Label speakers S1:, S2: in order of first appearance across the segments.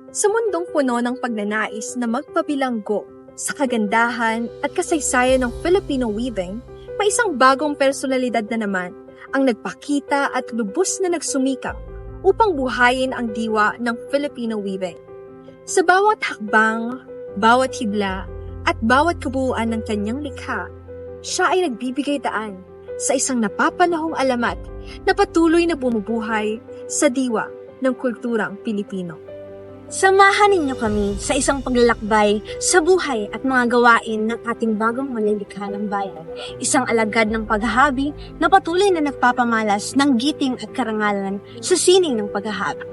S1: Sa mundong puno ng pagnanais na magpabilanggo sa kagandahan at kasaysayan ng Filipino weaving, may isang bagong personalidad na naman ang nagpakita at lubos na nagsumikap upang buhayin ang diwa ng Filipino weaving. Sa bawat hakbang, bawat hibla, at bawat kabuuan ng kanyang likha, siya ay nagbibigay daan sa isang napapanahong alamat na patuloy na bumubuhay sa diwa ng kulturang Pilipino.
S2: Samahan ninyo kami sa isang paglalakbay sa buhay at mga gawain ng ating bagong malilikha ng bayan. Isang alagad ng paghahabi na patuloy na nagpapamalas ng giting at karangalan sa sining ng paghahabi.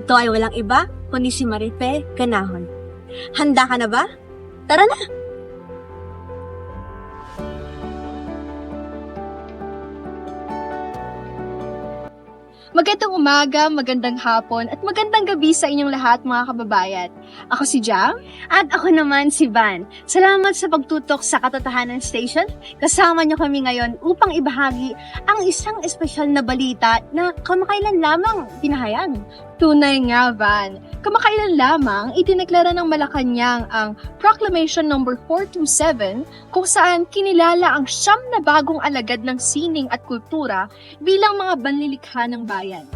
S2: Ito ay walang iba kundi si Marife Ganahon. Handa ka na ba? Tara na!
S1: Magandang umaga, magandang hapon, at magandang gabi sa inyong lahat mga kababayan. Ako si Jam.
S2: At ako naman si Van. Salamat sa pagtutok sa Katotohanan Station. Kasama niyo kami ngayon upang ibahagi ang isang espesyal na balita na kamakailan lamang pinahayag.
S1: Tunay nga, Van. Kamakailan lamang, idineklara ng Malacanang ang Proclamation No. 427 kung saan kinilala ang 9 na bagong alagad ng sining at kultura bilang mga banlilikha ng bayan.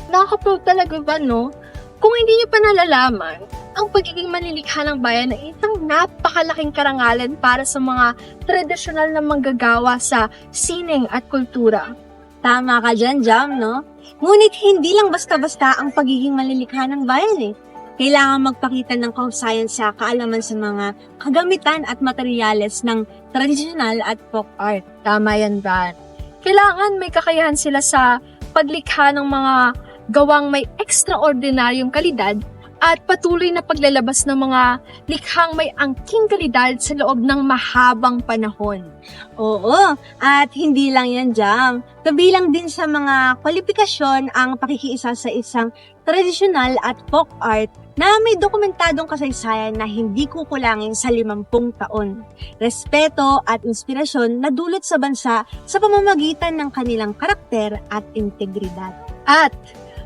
S1: Nakaka-proud talaga ba, no? Kung hindi niyo pa nalalaman, ang pagiging manlilikha ng bayan ay isang napakalaking karangalan para sa mga tradisyonal na manggagawa sa sining at kultura.
S2: Tama ka dyan, Jam, no? Ngunit hindi lang basta-basta ang pagiging manlilikha ng bayan eh. Kailangan magpakita ng kahusayan sa kaalaman sa mga kagamitan at materyales ng tradisyonal at folk art.
S1: Tama yan, Van. Kailangan may kakayahan sila sa paglikha ng mga gawang may ekstraordinaryong kalidad at patuloy na paglalabas ng mga likhang may angking kalidad sa loob ng mahabang panahon.
S2: Oo, at hindi lang yan, Jam. Kabilang din sa mga kwalifikasyon ang pakikiisa sa isang tradisyonal at folk art na may dokumentadong kasaysayan na hindi kukulangin sa 50 taon. Respeto at inspirasyon na dulot sa bansa sa pamamagitan ng kanilang karakter at integridad.
S1: At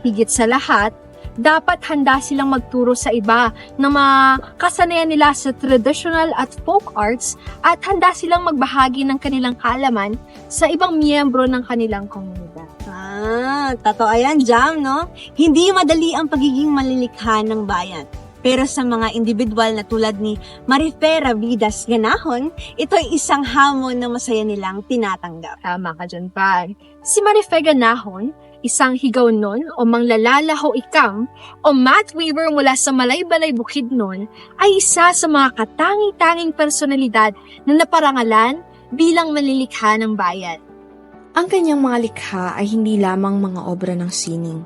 S1: higit sa lahat, dapat handa silang magturo sa iba ng mga kasanayan nila sa traditional at folk arts at handa silang magbahagi ng kanilang kaalaman sa ibang miyembro ng kanilang komunidad.
S2: Totoo yan, Jam, no? Hindi madali ang pagiging malilikha ng bayan. Pero sa mga individual na tulad ni Marife Rabidas Ganahon, ito ay isang hamon na masaya nilang tinatanggap.
S1: Tama ka dyan, Pag. Si Marife Ganahon, isang Higaonon o Manglalalaho Ikam o mat weaver mula sa Malaybalay Bukidnon, ay isa sa mga katangi-tanging personalidad na naparangalan bilang manlilikha ng bayan.
S3: Ang kanyang mga likha ay hindi lamang mga obra ng sining,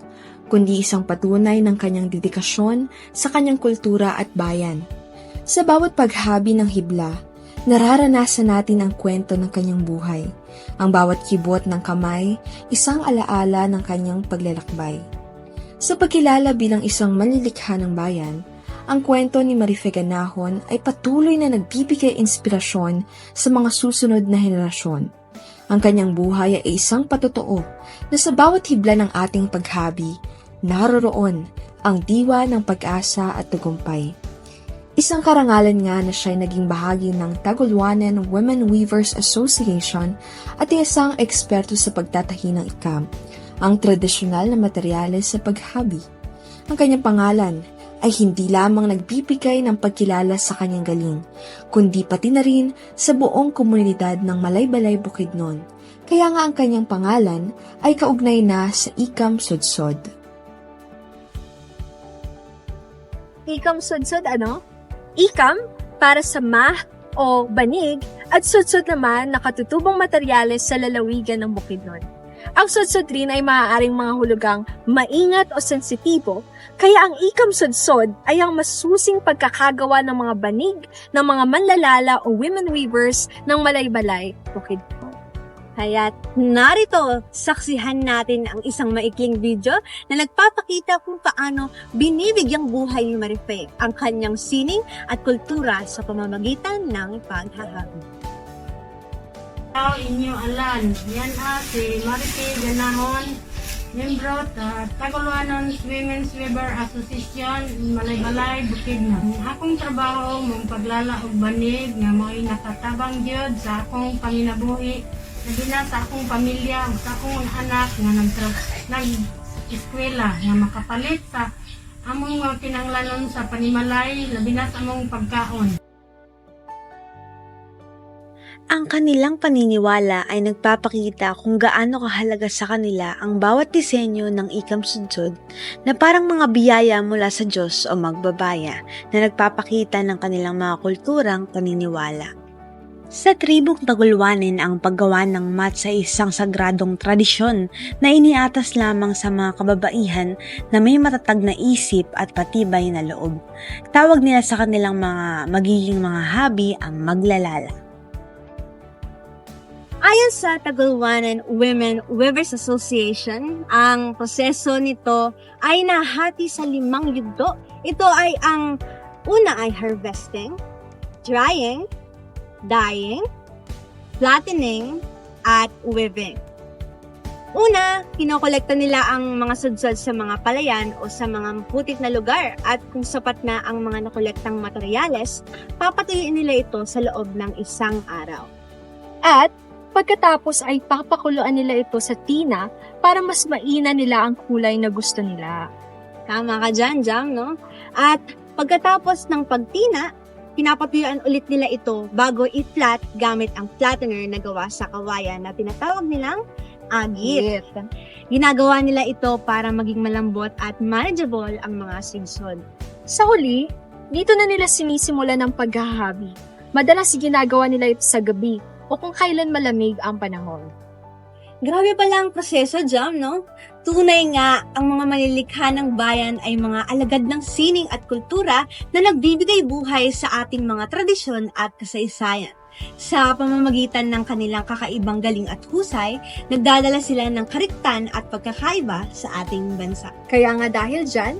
S3: kundi isang patunay ng kanyang dedikasyon sa kanyang kultura at bayan. Sa bawat paghabi ng hibla, nararanasan natin ang kwento ng kanyang buhay. Ang bawat kibot ng kamay, isang alaala ng kanyang paglalakbay. Sa pagkilala bilang isang manlilikha ng bayan, ang kwento ni Marife Ganahon ay patuloy na nagbibigay inspirasyon sa mga susunod na henerasyon. Ang kanyang buhay ay isang patotoo na sa bawat hibla ng ating paghabi, naroroon ang diwa ng pag-asa at tagumpay. Isang karangalan nga na siya'y naging bahagi ng Tagulwanan Women Weavers Association at isang eksperto sa pagtatahi ng ikam, ang tradisyonal na materyales sa paghabi. Ang kanyang pangalan ay hindi lamang nagbibigay ng pagkilala sa kanyang galing, kundi pati na rin sa buong komunidad ng Malaybalay Bukidnon. Kaya nga ang kanyang pangalan ay kaugnay na sa Ikam Sudsod.
S1: Ikam Sudsod ano? Ikam para sa mah o banig at sudsod naman na katutubong materyales sa lalawigan ng Bukidnon. Ang sudsod rin ay maaaring mga hulugang maingat o sensitibo, kaya ang ikam sudsod ay ang masusing pagkakagawa ng mga banig ng mga manlalala o women weavers ng Malaybalay, Bukidnon.
S2: Kaya't narito, saksihan natin ang isang maikling video na nagpapakita kung paano binibigyang buhay ni Marife ang kanyang sining at kultura sa pamamagitan ng paghahabi.
S4: Tao inyo alan. Yan si Marite Ganahon, membro sa Tagoloanon Women's Weaver Association, Malay-Balay, Bukidnon. Akong trabaho mong paglala og banig nga mo'y nakatabang gyud sa akong panginabuhi. Labi na sa akong pamilya ug sa akong mga anak nga nag-eskwela nga makapalit sa among mga kinahanglanon sa panimalay, labi na sa among pagkaon.
S2: Ang kanilang paniniwala ay nagpapakita kung gaano kahalaga sa kanila ang bawat disenyo ng ikam sudsod na parang mga biyaya mula sa Diyos o magbabaya na nagpapakita ng kanilang mga kulturang paniniwala. Sa tribong Tagulwanin, ang paggawa ng mat sa isang sagradong tradisyon na iniatas lamang sa mga kababaihan na may matatag na isip at patibay na loob. Tawag nila sa kanilang mga magiging mga habi ang maglalala. Ayon sa Tagulwanan Women Weavers Association, ang proseso nito ay nahati sa 5 yugto. Ito ay ang una ay harvesting, drying, dyeing, flattening, at weaving. Una, kinokolekta nila ang mga sudsod sa mga palayan o sa mga putik na lugar at kung sapat na ang mga nakolektang materyales, papatuyuin nila ito sa loob ng 1 araw.
S1: At pagkatapos ay papakuluan nila ito sa tina para mas maina nila ang kulay na gusto nila.
S2: Tama ka dyan, Jam, no? At pagkatapos ng pagtina, pinapatuyuan ulit nila ito bago i-flat gamit ang flattener na gawa sa kawayan na tinatawag nilang agit. Ginagawa nila ito para maging malambot at manageable ang mga sigsod.
S1: Sa huli, dito na nila sinisimulan ng paghahabi. Madalas ginagawa nila ito sa gabi o kung kailan malamig ang panahon.
S2: Grabe pala ang proseso, Jam, no? Tunay nga, ang mga manilikha ng bayan ay mga alagad ng sining at kultura na nagbibigay buhay sa ating mga tradisyon at kasaysayan. Sa pamamagitan ng kanilang kakaibang galing at husay, nagdadala sila ng kariktan at pagkakaiba sa ating bansa.
S1: Kaya nga dahil dyan,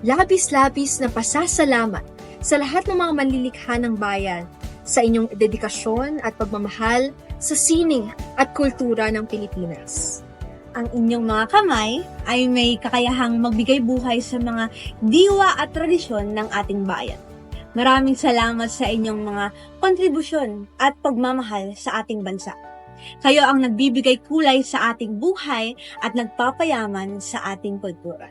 S1: labis-labis na pasasalamat sa lahat ng mga manlilikha ng bayan sa inyong dedikasyon at pagmamahal sa sining at kultura ng Pilipinas.
S2: Ang inyong mga kamay ay may kakayahang magbigay buhay sa mga diwa at tradisyon ng ating bayan. Maraming salamat sa inyong mga kontribusyon at pagmamahal sa ating bansa. Kayo ang nagbibigay kulay sa ating buhay at nagpapayaman sa ating kultura.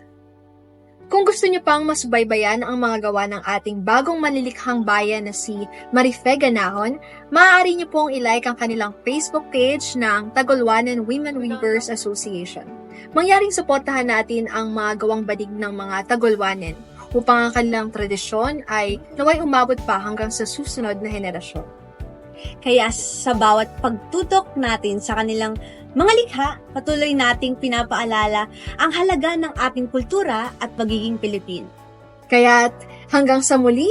S1: Kung gusto niyo pang masubaybayan ang mga gawa ng ating bagong manlilikhang bayan na si Marife Ganahon, maaari niyo pong ilike ang kanilang Facebook page ng Tagulwanan Women Weavers Association. Mangyaring suportahan natin ang mga gawang badig ng mga Tagulwanan upang ang kanilang tradisyon ay naway umabot pa hanggang sa susunod na henerasyon.
S2: Kaya sa bawat pagtutok natin sa kanilang mga likha, patuloy nating pinapaalala ang halaga ng ating kultura at pagiging Pilipino.
S1: Kaya't hanggang sa muli,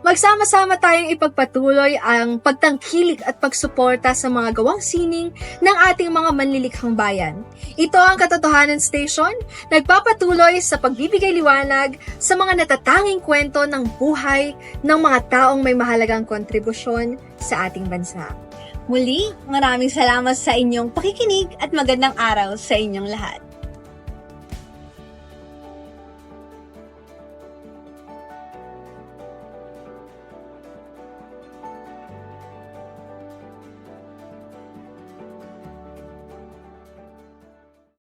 S1: magsama-sama tayong ipagpatuloy ang pagtangkilik at pagsuporta sa mga gawang sining ng ating mga manlilikhang bayan. Ito ang Katotohanan Station, nagpapatuloy sa pagbibigay liwanag sa mga natatanging kwento ng buhay ng mga taong may mahalagang kontribusyon sa ating bansa.
S2: Muli, maraming salamat sa inyong pakikinig at magandang araw sa inyong lahat.